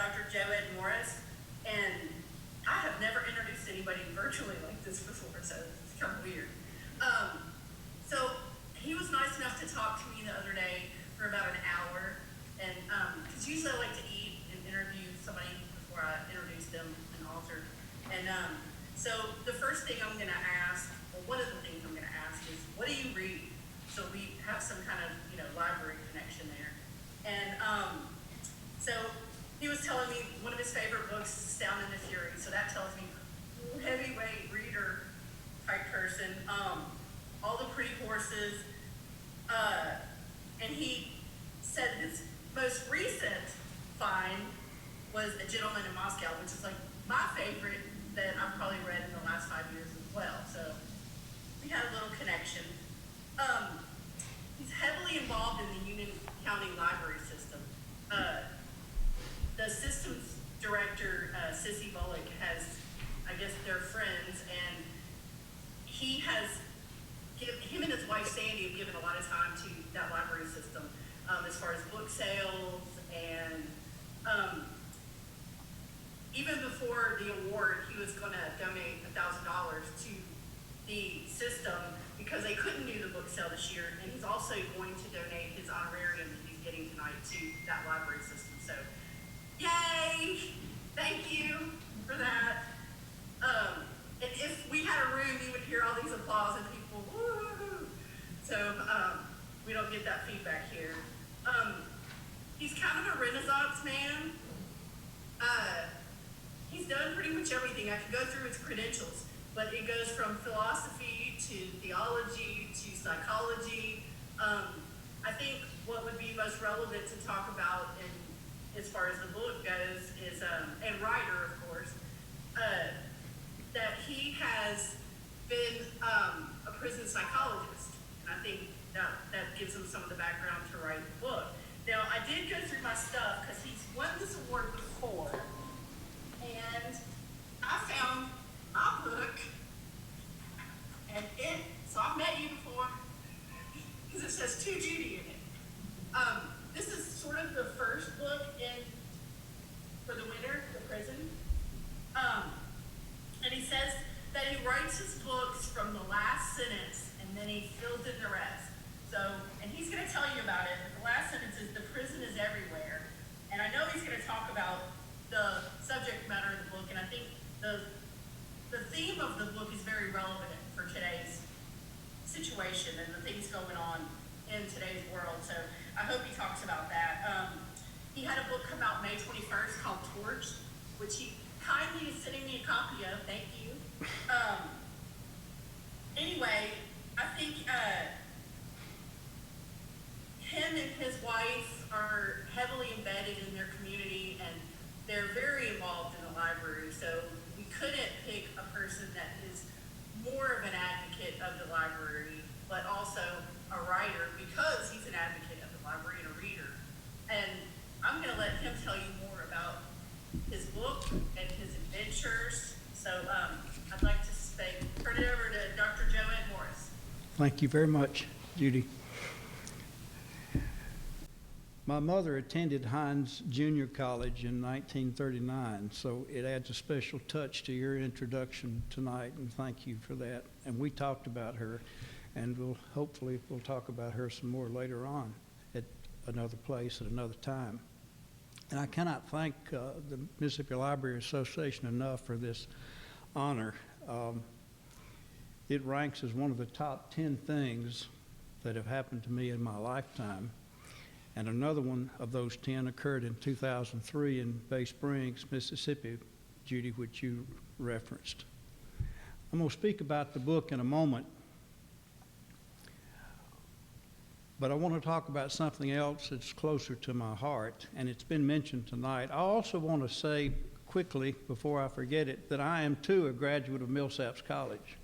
Dr. Joe Edd Morris, and I have never introduced anybody virtually like this before, so it's kind of weird. So he was nice enough to talk to me the other day for about an hour, and because usually I like to eat and interview somebody before I introduce them an author. And so the first thing I'm going to ask, or one of the things I'm going to ask is, what do you read? So we have some kind of, library connection there. And so he was telling me one of his favorite books is Sound and the Fury. So that tells me heavyweight reader type person. All the Pretty Horses. And he said his most recent find was A Gentleman in Moscow, which is like my favorite that I've probably read in the last 5 years as well. So we had a little connection. He's heavily involved in the Union County Library system. The systems director, Sissy Bullock, has, I guess they're friends, and he has him and his wife Sandy have given a lot of time to that library system as far as book sales, and even before the award, he was going to donate $1,000 to the system because they couldn't do the book sale this year, and he's also going to donate his honorarium that he's getting tonight to that library system. So, yay! Thank you for that. And if we had a room, you would hear all these applause and people, woo-hoo-hoo. So we don't get that feedback here. He's kind of a Renaissance man. He's done pretty much everything. I could go through his credentials, but it goes from philosophy to theology to psychology. I think what would be most relevant to talk about as far as the book goes is, and writer, of course, that he has been a prison psychologist. And I think that gives him some of the background to write the book. Now, I did go through my stuff because he's won this award before, and I found my book, and so I've met you before, because it says To Judy in it. This is sort of the first book for the winner, the prison. And he says that he writes his books from the last sentence, and then he fills in the rest. So, and he's going to tell you about it, but the last sentence is, the prison is everywhere. And I know he's going to talk about the subject matter of the book, and I think the theme of the book is very relevant for today's situation and the things going on in today's world. So I hope he talks about that. He had a book come out May 21st called Torch, which he kindly is sending me a copy of. Thank you. Anyway, I think him and his wife are heavily embedded in their community, and they're very involved in the library. So we couldn't pick a person that is more of an advocate of the library, but also a writer, because he's an advocate of the library and a reader. And I'm going to let him tell you more about his book and his adventures. So I'd like to turn it over to Dr. Joe Edd Morris. Thank you very much, Judy. My mother attended Hines Junior College in 1939, so it adds a special touch to your introduction tonight, and thank you for that. And we talked about her, and hopefully we'll talk about her some more later on at another place at another time. And I cannot thank the Mississippi Library Association enough for this honor. It ranks as one of the top 10 things that have happened to me in my lifetime. And another one of those 10 occurred in 2003 in Bay Springs, Mississippi, Judy, which you referenced. I'm going to speak about the book in a moment, but I want to talk about something else that's closer to my heart, and it's been mentioned tonight. I also want to say quickly, before I forget it, that I am too a graduate of Millsaps College.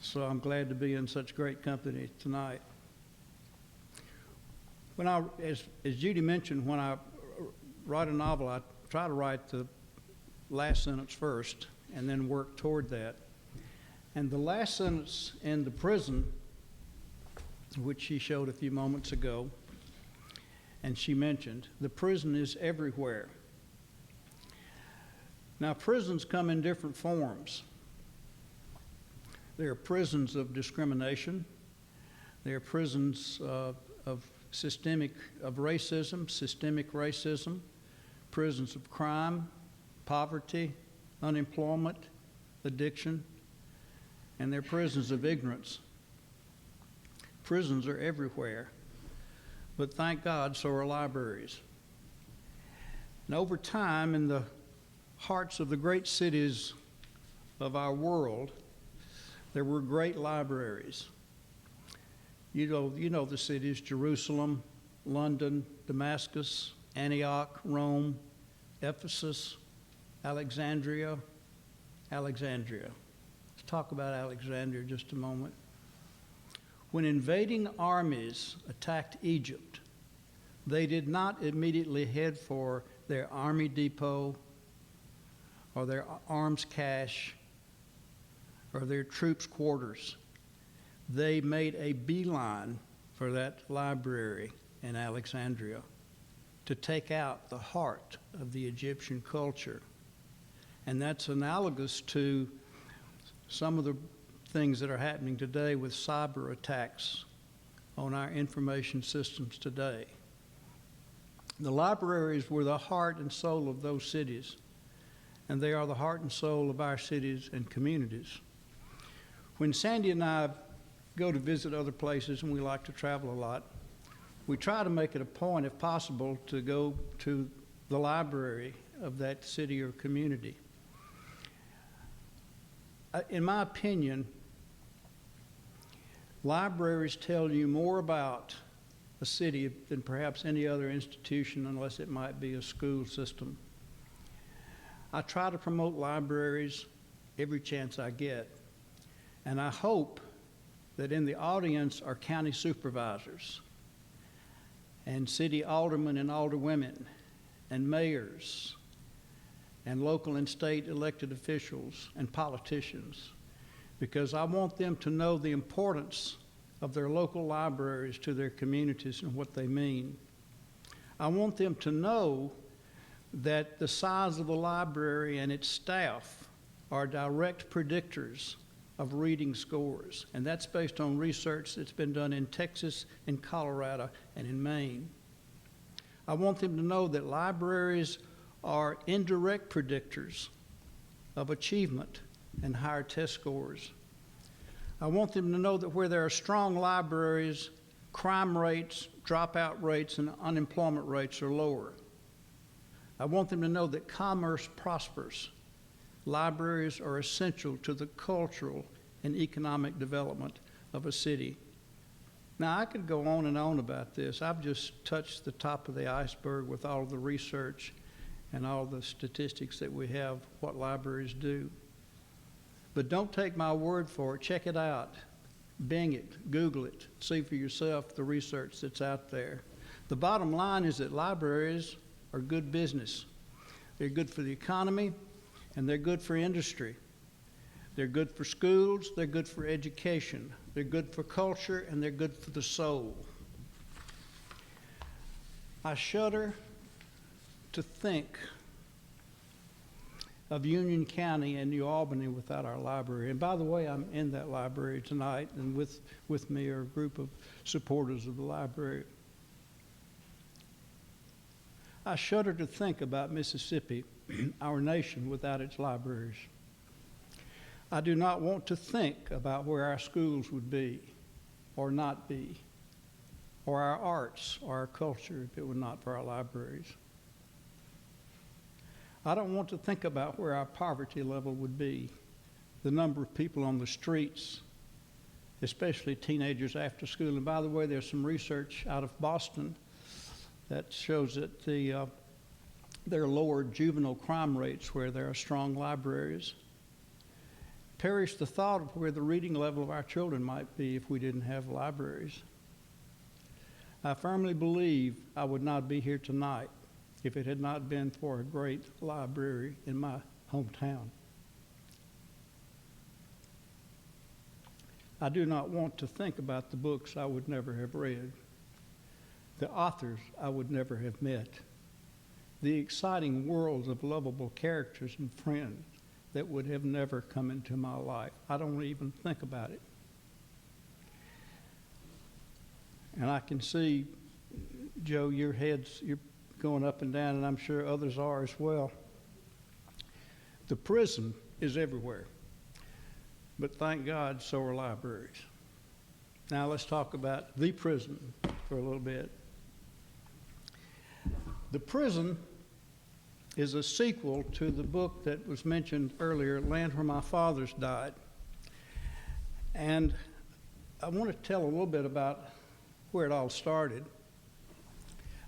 So I'm glad to be in such great company tonight. As Judy mentioned, when I write a novel, I try to write the last sentence first and then work toward that. And the last sentence in The Prison, which she showed a few moments ago, and she mentioned, the prison is everywhere. Now, prisons come in different forms. There are prisons of discrimination. There are prisons of systemic racism, prisons of crime, poverty, unemployment, addiction, and they're prisons of ignorance. Prisons are everywhere, but thank God, so are libraries. And over time, in the hearts of the great cities of our world, there were great libraries. You know the cities: Jerusalem, London, Damascus, Antioch, Rome, Ephesus, Alexandria. Let's talk about Alexandria just a moment. When invading armies attacked Egypt, they did not immediately head for their army depot or their arms cache or their troops' quarters. They made a beeline for that library in Alexandria to take out the heart of the Egyptian culture. And that's analogous to some of the things that are happening today with cyber attacks on our information systems today. The libraries were the heart and soul of those cities, and they are the heart and soul of our cities and communities. When Sandy and I go to visit other places, and we like to travel a lot, we try to make it a point, if possible, to go to the library of that city or community. In my opinion, libraries tell you more about a city than perhaps any other institution, unless it might be a school system. I try to promote libraries every chance I get, and I hope that in the audience are county supervisors and city aldermen and alderwomen and mayors and local and state elected officials and politicians, because I want them to know the importance of their local libraries to their communities and what they mean. I want them to know that the size of the library and its staff are direct predictors of reading scores, and that's based on research that's been done in Texas, in Colorado, and in Maine. I want them to know that libraries are indirect predictors of achievement and higher test scores. I want them to know that where there are strong libraries, crime rates, dropout rates, and unemployment rates are lower. I want them to know that commerce prospers. Libraries are essential to the cultural and economic development of a city. Now, I could go on and on about this. I've just touched the top of the iceberg with all the research and all the statistics that we have, what libraries do. But don't take my word for it. Check it out. Bing it, Google it, see for yourself the research that's out there. The bottom line is that libraries are good business. They're good for the economy, and they're good for industry. They're good for schools, they're good for education, they're good for culture, and they're good for the soul. I shudder to think of Union County and New Albany without our library. And by the way, I'm in that library tonight, and with me are a group of supporters of the library. I shudder to think about Mississippi, our nation, without its libraries. I do not want to think about where our schools would be or not be, or our arts or our culture if it were not for our libraries. I don't want to think about where our poverty level would be, the number of people on the streets, especially teenagers after school. And by the way, there's some research out of Boston that shows that there are lower juvenile crime rates where there are strong libraries. Perish the thought of where the reading level of our children might be if we didn't have libraries. I firmly believe I would not be here tonight if it had not been for a great library in my hometown. I do not want to think about the books I would never have read, the authors I would never have met, the exciting worlds of lovable characters and friends that would have never come into my life. I don't even think about it. And I can see, Joe, you're going up and down, and I'm sure others are as well. The prison is everywhere. But thank God, so are libraries. Now let's talk about the prison for a little bit. The prison is a sequel to the book that was mentioned earlier, Land Where My Fathers Died. And I want to tell a little bit about where it all started.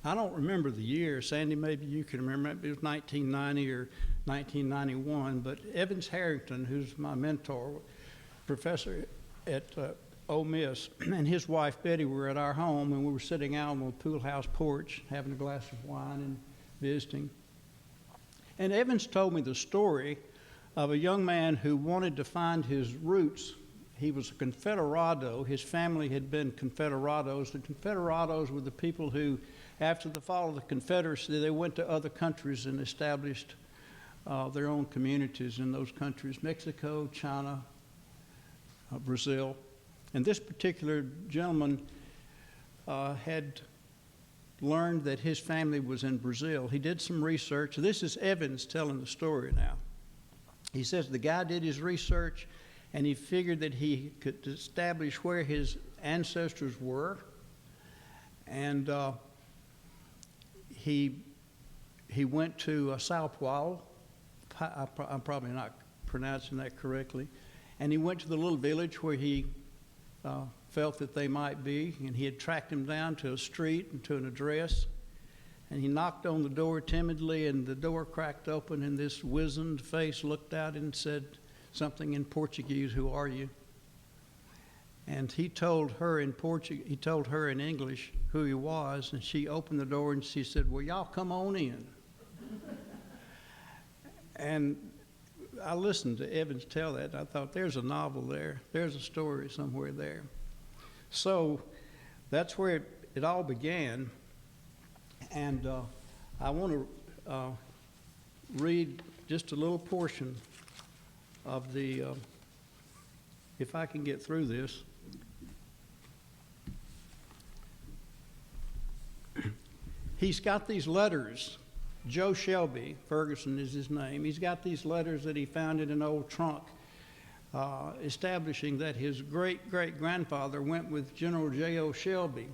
I don't remember the year. Sandy, maybe you can remember. It was 1990 or 1991. But Evans Harrington, who's my mentor, professor at Ole Miss, and his wife Betty were at our home, and we were sitting out on the pool house porch having a glass of wine and visiting. And Evans told me the story of a young man who wanted to find his roots. He was a Confederado. His family had been Confederados. The Confederados were the people who, after the fall of the Confederacy, they went to other countries and established their own communities in those countries: Mexico, China, Brazil. And this particular gentleman had learned that his family was in Brazil. He did some research. This is Evans telling the story now. He says the guy did his research, and he figured that he could establish where his ancestors were. And he went to Sao Paulo. I'm probably not pronouncing that correctly. And he went to the little village where he felt that they might be, and he had tracked them down to a street and to an address. And he knocked on the door timidly, and the door cracked open, and this wizened face looked out and said something in Portuguese, "Who are you?" And he told her in English who he was, and she opened the door and she said, "Well, y'all come on in." And I listened to Evans tell that, and I thought, there's a novel there. There's a story somewhere there. So that's where it all began. And I want to read just a little portion of the, if I can get through this. He's got these letters. Joe Shelby, Ferguson is his name. He's got these letters that he found in an old trunk establishing that his great-great-grandfather went with General J.O. Shelby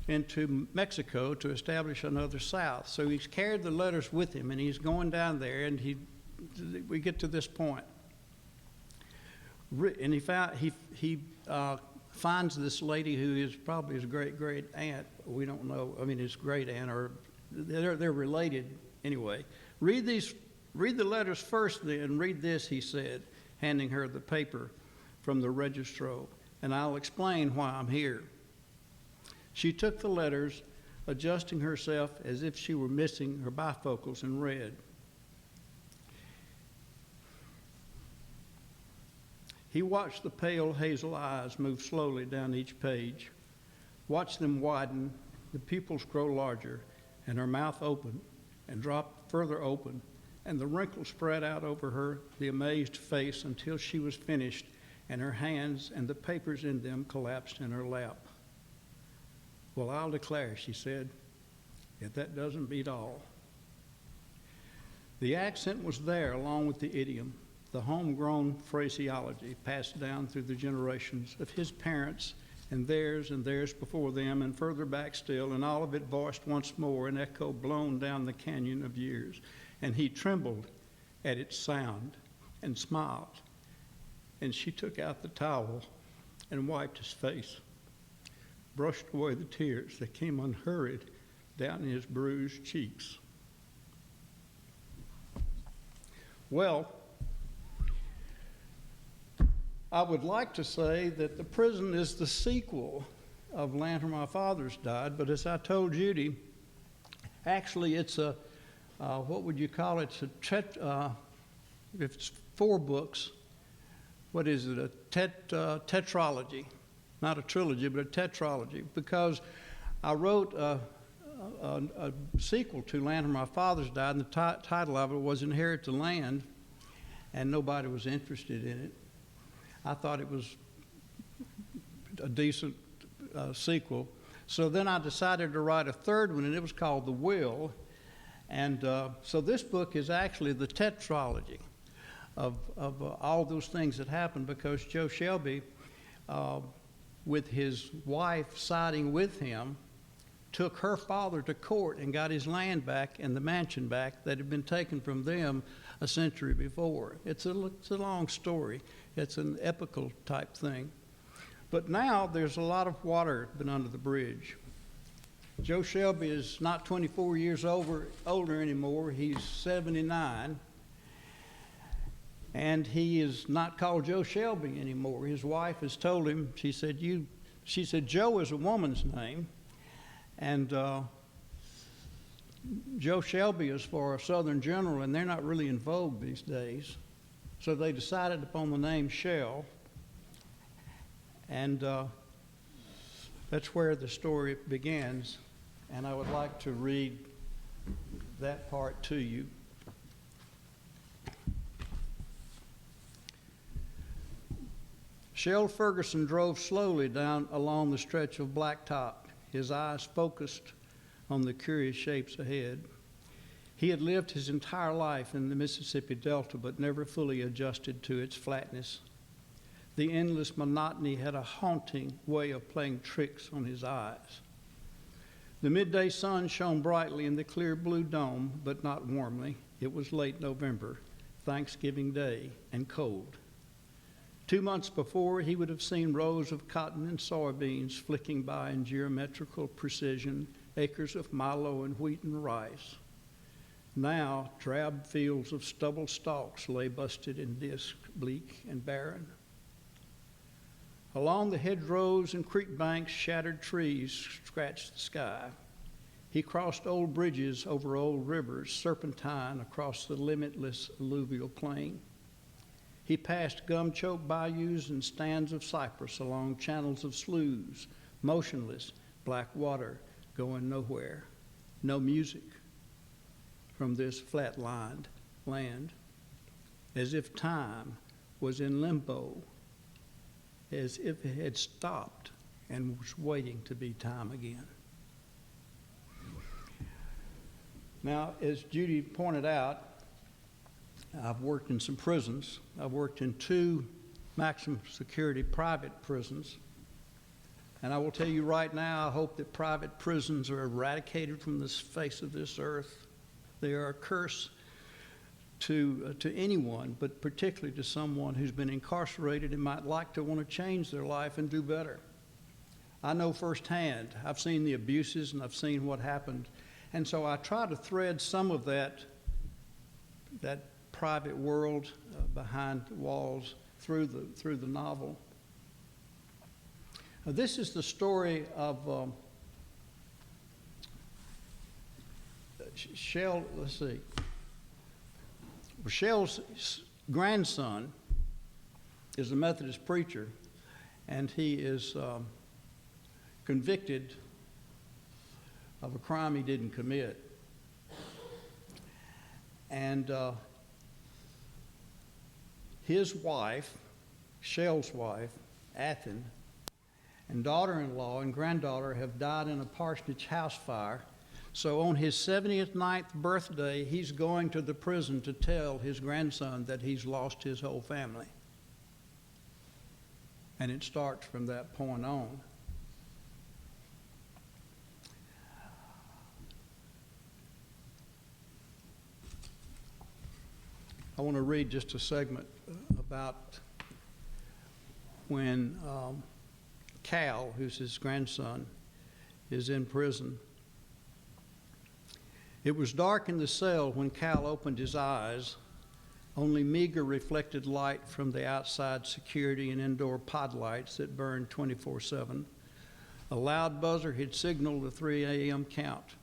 into Mexico to establish another South. So he's carried the letters with him, and he's going down there, and we get to this point. And he finds this lady who is probably his great-great-aunt. We don't know. I mean, his great-aunt, or they're related anyway. Read the letters first, then read this, he said, handing her the paper from the registro, and I'll explain why I'm here. She took the letters, adjusting herself as if she were missing her bifocals, and read. He watched the pale hazel eyes move slowly down each page, watched them widen, the pupils grow larger, and her mouth open and drop further open, and the wrinkles spread out over the amazed face until she was finished, and her hands and the papers in them collapsed in her lap. "Well, I'll declare," she said, "if that doesn't beat all." The accent was there along with the idiom, the homegrown phraseology passed down through the generations of his parents and theirs before them, and further back still, and all of it voiced once more, an echo blown down the canyon of years. And he trembled at its sound and smiled. And she took out the towel and wiped his face, brushed away the tears that came unhurried down his bruised cheeks. Well, I would like to say that the prison is the sequel of Land Where My Fathers Died, but as I told Judy, actually it's a, what would you call it? It's if it's 4 books, what is it? A tetralogy, not a trilogy, but a tetralogy, because I wrote a sequel to Land Where My Fathers Died, and the title of it was Inherit the Land, and nobody was interested in it. I thought it was a decent sequel. So then I decided to write a third one, and it was called The Will. And so this book is actually the tetralogy of all those things that happened, because Joe Shelby, with his wife siding with him, took her father to court and got his land back and the mansion back that had been taken from them a century before. It's a long story. It's an epical type thing. But now there's a lot of water been under the bridge. Joe Shelby is not 24 years older anymore. He's 79. And he is not called Joe Shelby anymore. His wife has told him, she said, Joe is a woman's name. And Joe Shelby is for a Southern general, and they're not really in vogue these days. So they decided upon the name Shell. And that's where the story begins. And I would like to read that part to you. Shell Ferguson drove slowly down along the stretch of blacktop, his eyes focused on the curious shapes ahead. He had lived his entire life in the Mississippi Delta, but never fully adjusted to its flatness. The endless monotony had a haunting way of playing tricks on his eyes. The midday sun shone brightly in the clear blue dome, but not warmly. It was late November, Thanksgiving Day, and cold. 2 months before, he would have seen rows of cotton and soybeans flicking by in geometrical precision, acres of milo and wheat and rice. Now, drab fields of stubble stalks lay busted in disk, bleak and barren. Along the hedgerows and creek banks, shattered trees scratched the sky. He crossed old bridges over old rivers, serpentine across the limitless alluvial plain. He passed gum-choked bayous and stands of cypress along channels of sloughs, motionless, black water going nowhere. No music from this flat-lined land, as if time was in limbo, as if it had stopped and was waiting to be time again. Now, as Judy pointed out, I've worked in some prisons. I've worked in 2 maximum security private prisons. And I will tell you right now, I hope that private prisons are eradicated from the face of this earth. They are a curse to anyone, but particularly to someone who's been incarcerated and might like to want to change their life and do better. I know firsthand. I've seen the abuses and I've seen what happened. And so I try to thread some of that private world behind the walls through the novel. This is the story of Shell. Let's see. Shell's grandson is a Methodist preacher, and he is convicted of a crime he didn't commit. And his wife, Shell's wife, Athen, and daughter-in-law and granddaughter have died in a parsonage house fire. So on his 79th birthday, he's going to the prison to tell his grandson that he's lost his whole family. And it starts from that point on. I want to read just a segment about when Cal, who's his grandson, is in prison. It was dark in the cell when Cal opened his eyes. Only meager reflected light from the outside security and indoor pod lights that burned 24/7. A loud buzzer had signaled the 3 a.m. count.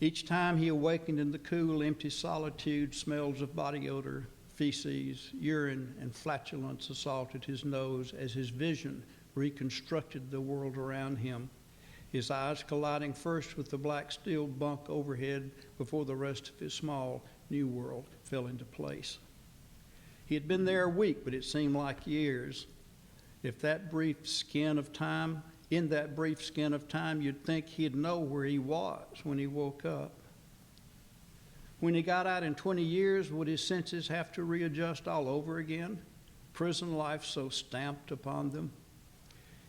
Each time he awakened in the cool, empty solitude, smells of body odor, feces, urine, and flatulence assaulted his nose as his vision reconstructed the world around him. his eyes colliding first with the black steel bunk overhead before the rest of his small new world fell into place. He had been there a week, but it seemed like years. In that brief skin of time, you'd think he'd know where he was when he woke up. When he got out in 20 years, would his senses have to readjust all over again? Prison life so stamped upon them.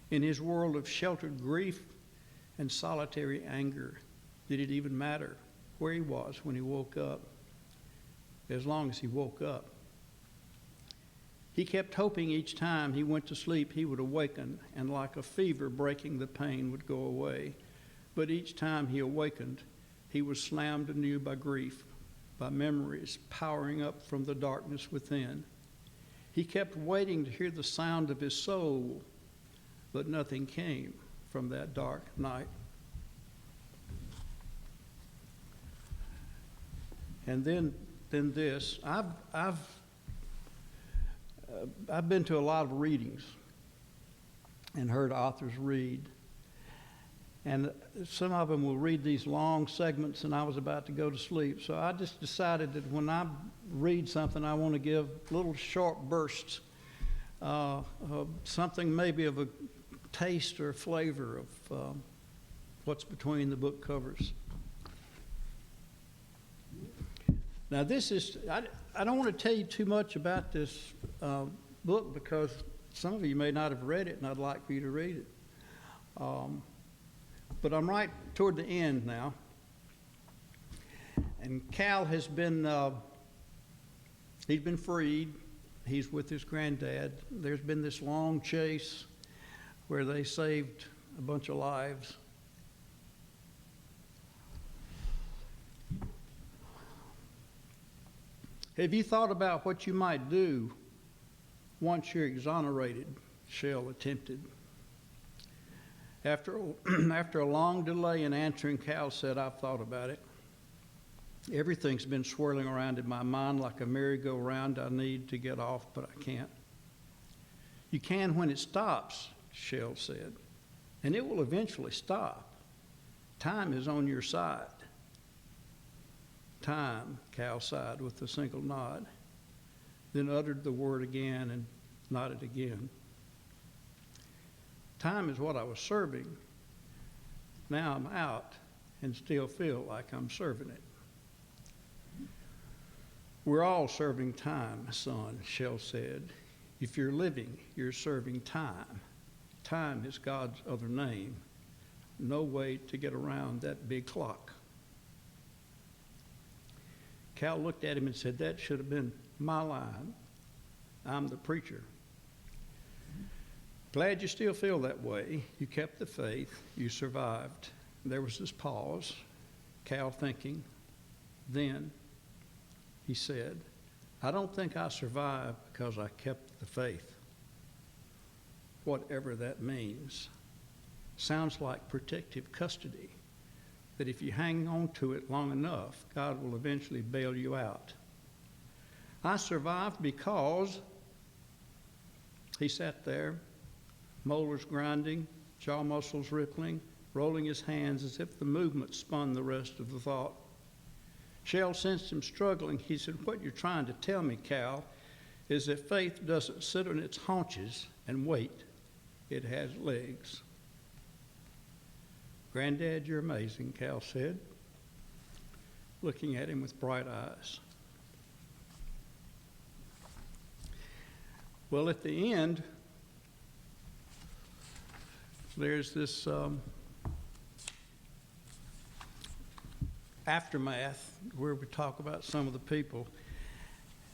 In his world of sheltered grief and solitary anger, did it even matter where he was when he woke up? As long as he woke up. He kept hoping each time he went to sleep he would awaken, and like a fever breaking, the pain would go away. But each time he awakened, he was slammed anew by grief, by memories powering up from the darkness within. He kept waiting to hear the sound of his soul, but nothing came from that dark night. And then this, I've been to a lot of readings and heard authors read. And some of them will read these long segments, and I was about to go to sleep. So I just decided that when I read something, I want to give little short bursts, something maybe of a taste or flavor of what's between the book covers. Now this is, I don't want to tell you too much about this book because some of you may not have read it, and I'd like for you to read it. But I'm right toward the end now. And Cal has been, he's been freed. He's with his granddad. There's been this long chase where they saved a bunch of lives. Have you thought about what you might do once you're exonerated? Shell attempted. After a long delay in answering, Cal said, I've thought about it. Everything's been swirling around in my mind like a merry-go-round I need to get off, but I can't. You can when it stops, Shell said, and it will eventually stop. Time is on your side. Time, Cal sighed with a single nod, then uttered the word again and nodded again. Time is what I was serving. Now I'm out and still feel like I'm serving it. We're all serving time, son, Shell said. If you're living, you're serving time. Time is God's other name. No way to get around that big clock. Cal looked at him and said, that should have been my line. I'm the preacher. Glad you still feel that way. You kept the faith. You survived. There was this pause, Cal thinking. Then he said, I don't think I survived because I kept the faith. Whatever that means. Sounds like protective custody, that if you hang on to it long enough, God will eventually bail you out. I survived because he sat there, molars grinding, jaw muscles rippling, rolling his hands as if the movement spun the rest of the thought. Shell sensed him struggling. He said, what you're trying to tell me, Cal, is that faith doesn't sit on its haunches and wait. It has legs. Granddad, you're amazing, Cal said, looking at him with bright eyes. Well, at the end, there's this aftermath where we talk about some of the people.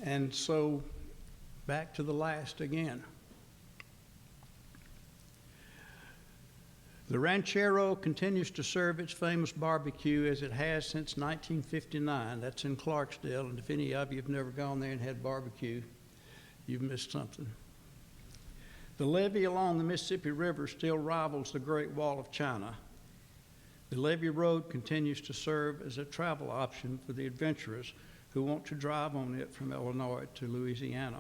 And so back to the last again. The Ranchero continues to serve its famous barbecue as it has since 1959. That's in Clarksdale, and if any of you have never gone there and had barbecue, you've missed something. The levee along the Mississippi River still rivals the Great Wall of China. The levee road continues to serve as a travel option for the adventurers who want to drive on it from Illinois to Louisiana.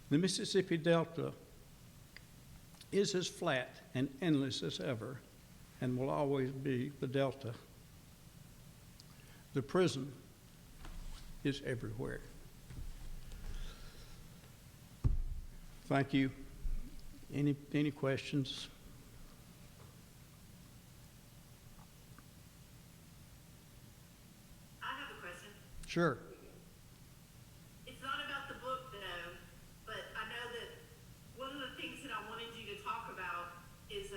The Mississippi Delta is as flat and endless as ever and will always be the delta. The prison is everywhere. Thank you. Any questions? I have a question. Sure. It's not about the book though, but I know that one of the things that I wanted you to talk about is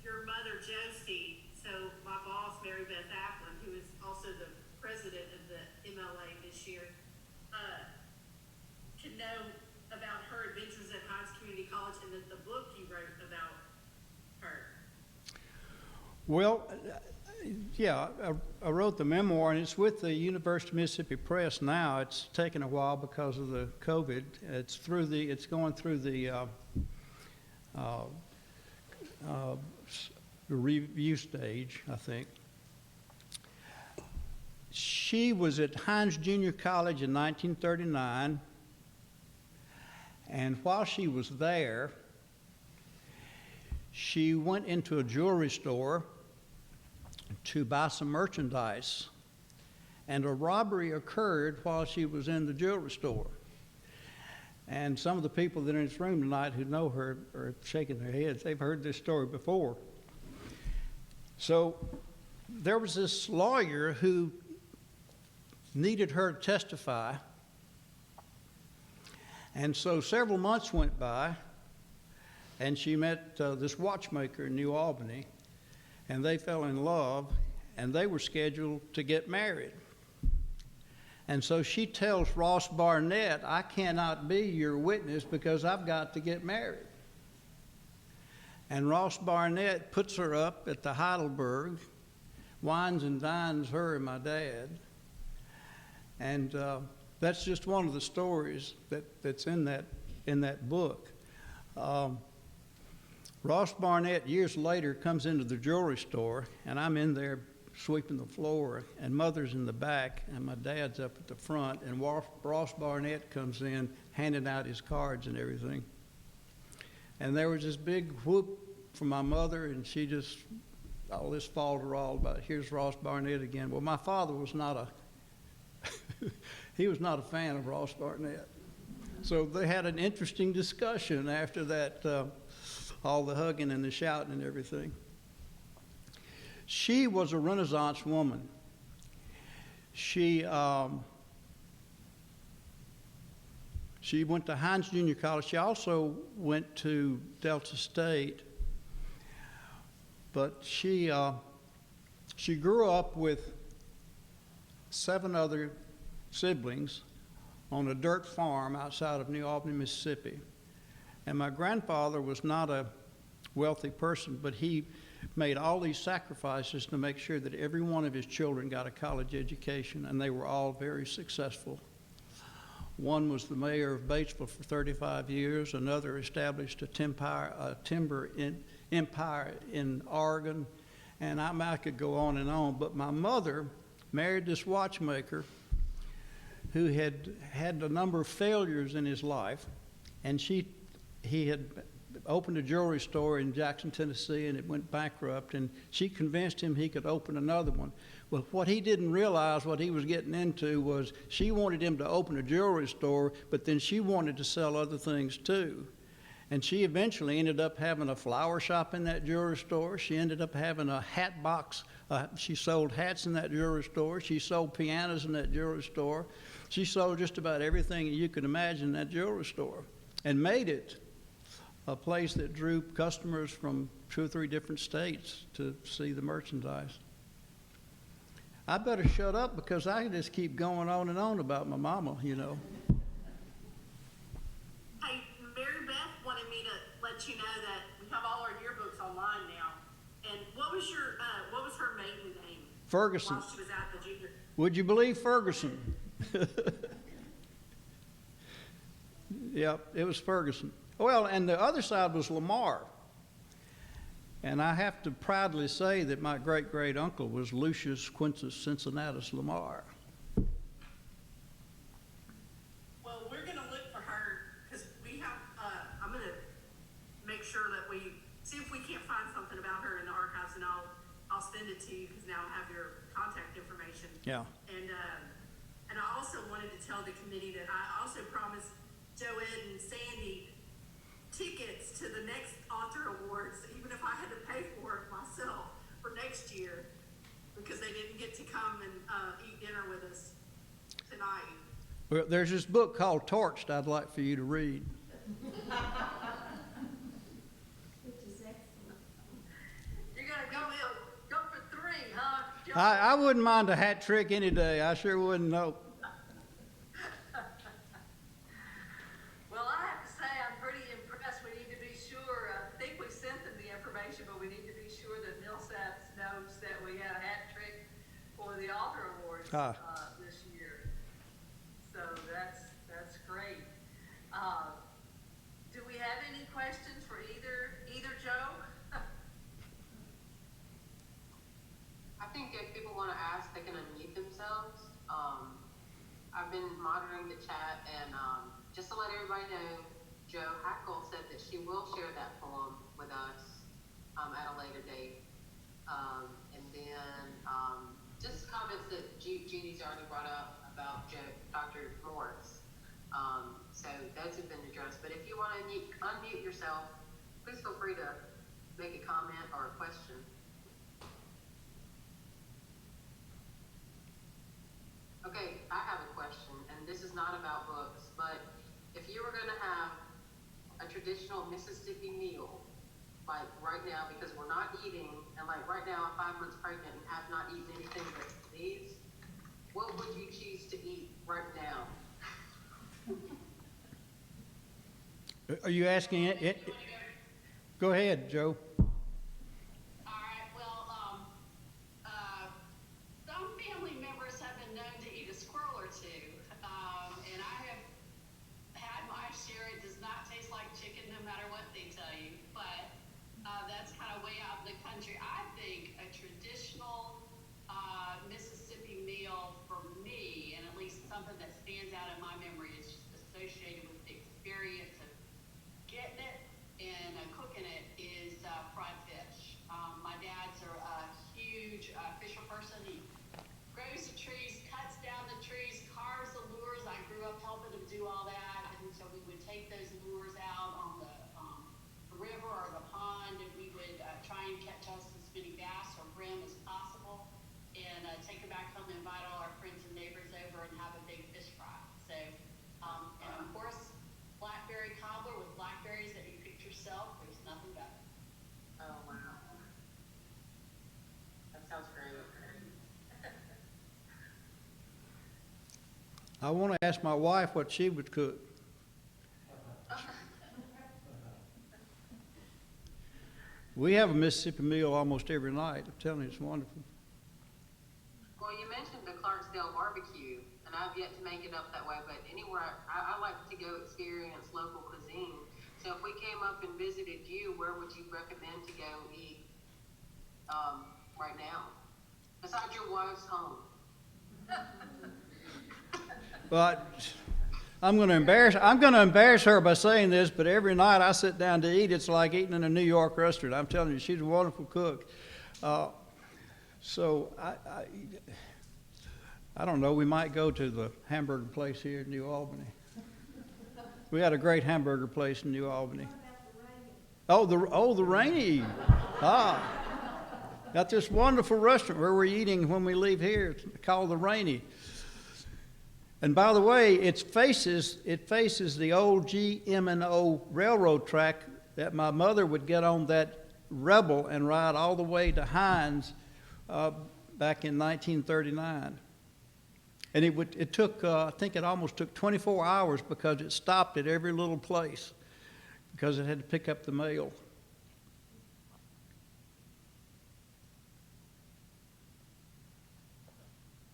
your mother Josie. So my boss Mary Beth Applin, who is also the president of the MLA this year, to know about her adventures at Hines Community College and the book you wrote about her. Well, yeah, I wrote the memoir, and it's with the University of Mississippi Press now. It's taken a while because of the COVID. It's going through the review stage, I think. She was at Hines Junior College in 1939, and while she was there, she went into a jewelry store to buy some merchandise, and a robbery occurred while she was in the jewelry store. And some of the people that are in this room tonight who know her are shaking their heads. They've heard this story before. So there was this lawyer who needed her to testify, and so several months went by, and she met this watchmaker in New Albany, and they fell in love, and they were scheduled to get married. And so she tells Ross Barnett, I cannot be your witness because I've got to get married. And Ross Barnett puts her up at the Heidelberg, wines and dines her and my dad. And that's just one of the stories that's in that book. Ross Barnett, years later, comes into the jewelry store, and I'm in there sweeping the floor, and Mother's in the back, and my dad's up at the front, and Ross Barnett comes in handing out his cards and everything. And there was this big whoop from my mother, and she just, all this falderall about, here's Ross Barnett again. Well, my father was not he was not a fan of Ross Barnett. So they had an interesting discussion after that, all the hugging and the shouting and everything. She was a Renaissance woman. She went to Hines Junior College. She also went to Delta State. But she grew up with 7 other siblings on a dirt farm outside of New Albany, Mississippi. And my grandfather was not a wealthy person, but he made all these sacrifices to make sure that every one of his children got a college education, and they were all very successful. One was the mayor of Batesville for 35 years. Another established a timber empire in Oregon. And I could go on and on. But my mother married this watchmaker who had had a number of failures in his life. And he had opened a jewelry store in Jackson, Tennessee, and it went bankrupt. And she convinced him he could open another one. Well, what he didn't realize what he was getting into was she wanted him to open a jewelry store, but then she wanted to sell other things too. And she eventually ended up having a flower shop in that jewelry store. She ended up having a hat box. She sold hats in that jewelry store. She sold pianos in that jewelry store. She sold just about everything you could imagine in that jewelry store, and made it a place that drew customers from 2 or 3 different states to see the merchandise. I better shut up because I can just keep going on and on about my mama, you know. Hey, Mary Beth wanted me to let you know that we have all our yearbooks online now. And what was her maiden name? Ferguson. While she was at the junior. Would you believe Ferguson? Yep, it was Ferguson. Well, and the other side was Lamar. And I have to proudly say that my great-great-uncle was Lucius Quintus Cincinnatus Lamar. Well, we're going to look for her because we have, I'm going to can't find something about her in the archives, and I'll send it to you, because now I have your contact information. Yeah. And I also wanted to tell the committee that I also promised Joe Edd and Sandy tickets to the next author awards, even if I had to pay for it myself for next year, because they didn't get to come and eat dinner with us tonight. Well, there's this book called Torched I'd like for you to read. You're gonna go for 3, huh, Joe? I wouldn't mind a hat trick any day. I sure wouldn't know. Well, I have to say, I'm pretty impressed. We need to be sure, I think we sent them the information, but we need to be sure that Millsaps knows that we had a hat trick for the Author Awards this year. So that's great. Do we have any questions for either Joe? I think if people want to ask, they can unmute themselves. I've been monitoring the chat, and just to let everybody know, Joe Hackle said that she will share that poem with us at a later date. And then just comments that Jeannie's already brought up about Dr. Morris. So those have been addressed. But if you want to unmute yourself, please feel free to make a comment or a question. Okay, I have a question, and this is not about books, but if you were going to have a traditional Mississippi meal, like right now, because we're not eating, and like right now I'm 5 months pregnant and have not eaten anything but these, what would you choose to eat right now? Are you asking it? Go ahead, Joe. Some family members have been known to eat a squirrel or two, and I have had my share. It does not taste like chicken, no matter what they tell you, but that's kind of way out in the country. I think a traditional Mississippi meal for me, and at least something that stands out in my memory, is just associated with the experience of getting it and cooking it, is fried fish. My dad's a huge fisher person. He grows the trees, cuts down the trees, carves the lures. I grew up helping him do all that, and so we would take those lures out on the river or the pond, and we would try and catch us as many bass or brim as possible, and take them back home and invite all our friends and neighbors over and have a big fish fry. So, and of course, blackberry cobbler with blackberries that you picked yourself. There's nothing better. Oh, wow. That sounds great. I want to ask my wife what she would cook. We have a Mississippi meal almost every night. I'm telling you, it's wonderful. Well, you mentioned the Clarksdale barbecue, and I've yet to make it up that way, but anywhere, I like to go experience local cuisine. So if we came up and visited you, where would you recommend to go eat right now? Besides your wife's home. But I'm going to embarrass her by saying this, but every night I sit down to eat, it's like eating in a New York restaurant. I'm telling you, she's a wonderful cook. So I don't know, we might go to the hamburger place here in New Albany. We got a great hamburger place in New Albany. Oh, the Rainy. Got this wonderful restaurant where we're eating when we leave here. It's called the Rainy. And by the way, it faces the old GM&O railroad track that my mother would get on that Rebel and ride all the way to Hines back in 1939. And it took, I think it almost took 24 hours because it stopped at every little place because it had to pick up the mail.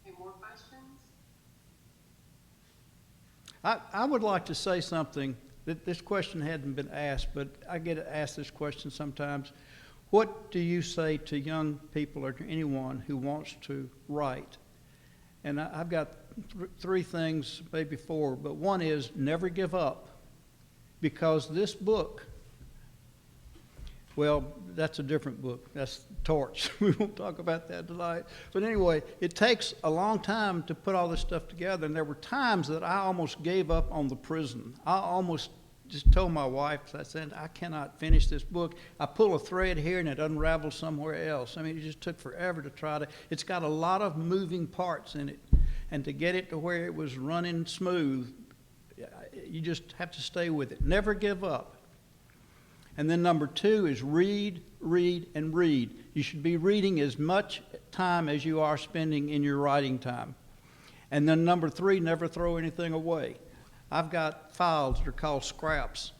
Any more questions? I would like to say something. This question hadn't been asked, but I get asked this question sometimes. What do you say to young people or to anyone who wants to write? And I've got three things, maybe four, but one is never give up, because this book Well, that's a different book. That's Torch. We won't talk about that tonight. But anyway, it takes a long time to put all this stuff together. And there were times that I almost gave up on the prison. I almost just told my wife, I said, I cannot finish this book. I pull a thread here and it unravels somewhere else. I mean, it just took forever to try to. It's got a lot of moving parts in it. And to get it to where it was running smooth, you just have to stay with it. Never give up. And then number 2 is read, read, and read. You should be reading as much time as you are spending in your writing time. And then number 3, never throw anything away. I've got files that are called scraps,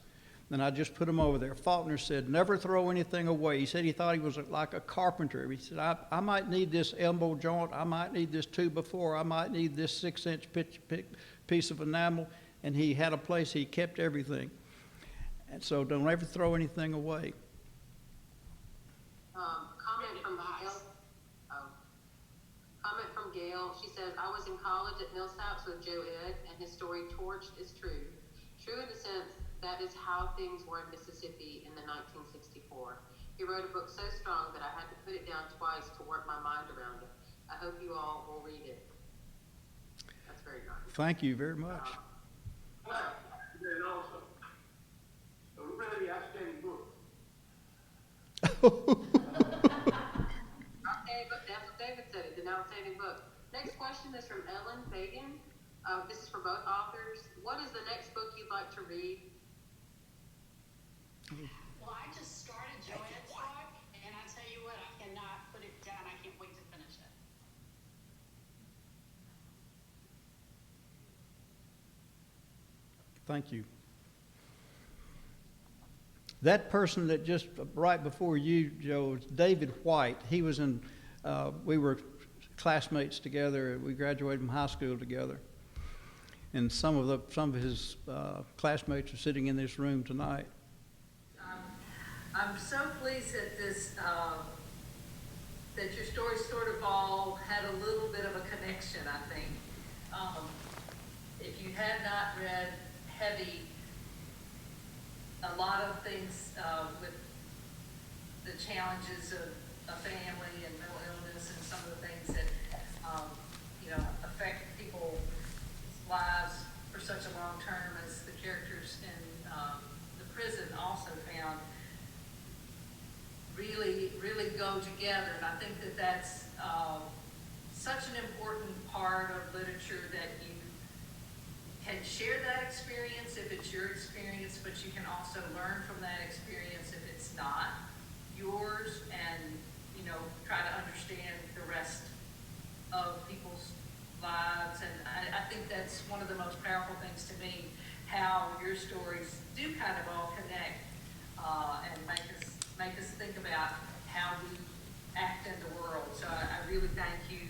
and I just put them over there. Faulkner said, never throw anything away. He said he thought he was like a carpenter. He said, I might need this elbow joint. I might need this 2x4. I might need this 6-inch piece of enamel. And he had a place he kept everything. And so don't ever throw anything away. Comment from Gail. Comment from Gail. She says, I was in college at Millsaps with Joe Edd, and his story Torched is true. True in the sense that is how things were in Mississippi in the 1964. He wrote a book so strong that I had to put it down twice to work my mind around it. I hope you all will read it. That's very nice. Thank you very much. Very awesome. A really outstanding book. Okay, but that's what David said. It's an outstanding book. Next question is from Ellen Fagan. This is for both authors. What is the next book you'd like to read? Well, I just started Joe Edd's book, and I tell you what, I cannot put it down. I can't wait to finish it. Thank you. That person that just right before you, Joe, is David White. He was in, we were classmates together. We graduated from high school together. And some of his classmates are sitting in this room tonight. I'm so pleased that that your stories sort of all had a little bit of a connection, I think. If you had not read Heavy, a lot of things with the challenges of a family and mental illness and some of the things that, affect people's lives for such a long term as the characters in the prison also found really, really go together. And I think that that's such an important part of literature that you can share that experience if it's your experience, but you can also learn from that experience if it's not yours, and try to understand the rest of people's lives. And I think that's one of the most powerful things to me, how your stories do kind of all connect and make us think about how we act in the world. So I really thank you,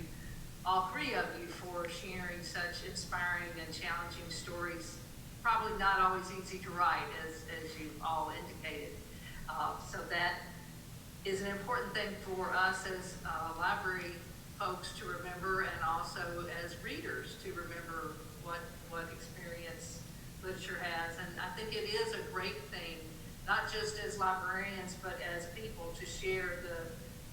all 3 of you, for sharing such inspiring and challenging stories. Probably not always easy to write, as you all indicated. So that is an important thing for us as library folks to remember, and also as readers to remember what experience literature has. And I think it is a great thing, not just as librarians, but as people, to share the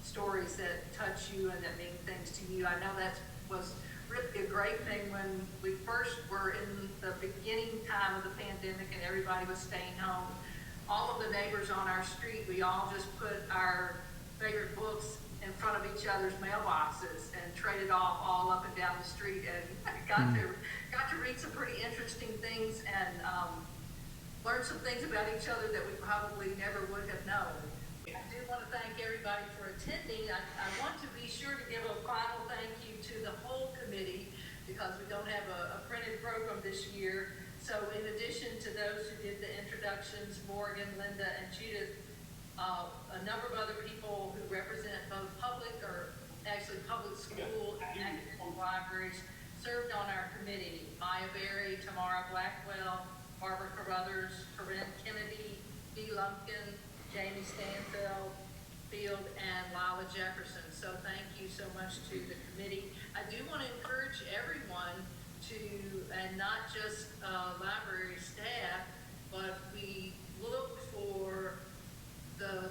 stories that touch you and that mean things to you. I know that was really a great thing when we first were in the beginning time of the pandemic and everybody was staying home. All of the neighbors on our street, we all just put our favorite books in front of each other's mailboxes and traded off all up and down the street, and got to read some pretty interesting things and learn some things about each other that we probably never would have known. I do want to thank everybody for attending. I want to be sure to give a final thank you to the whole committee, because we don't have a printed program this year. So in addition to those who did the introductions, Morgan, Linda, and Judith, a number of other people who represent both public school and academic libraries served on our committee. Maya Berry, Tamara Blackwell, Barbara Carruthers, Corinne Kennedy, Dee Lumpkin, Jamie Stanfield, and Lila Jefferson. So thank you so much to the committee. I do want to encourage everyone to, and not just library staff, but we look for the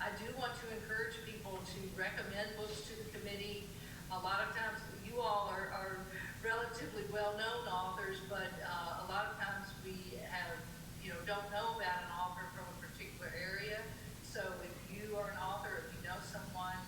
I do want to encourage people to recommend books to the committee. A lot of times, you all are relatively well-known authors, but a lot of times we have, don't know about an author from a particular area. So if you are an author, if you know someone,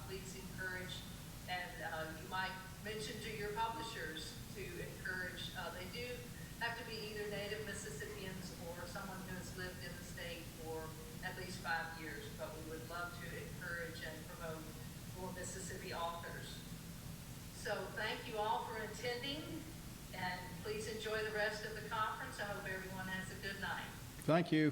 please encourage, and you might mention to your publishers to encourage. They do have to be either native Mississippians or someone who has lived in the state for at least 5 years, but we would love to encourage and promote more Mississippi authors. So thank you all for attending, and please enjoy the rest of the conference. I hope everyone has a good night. Thank you.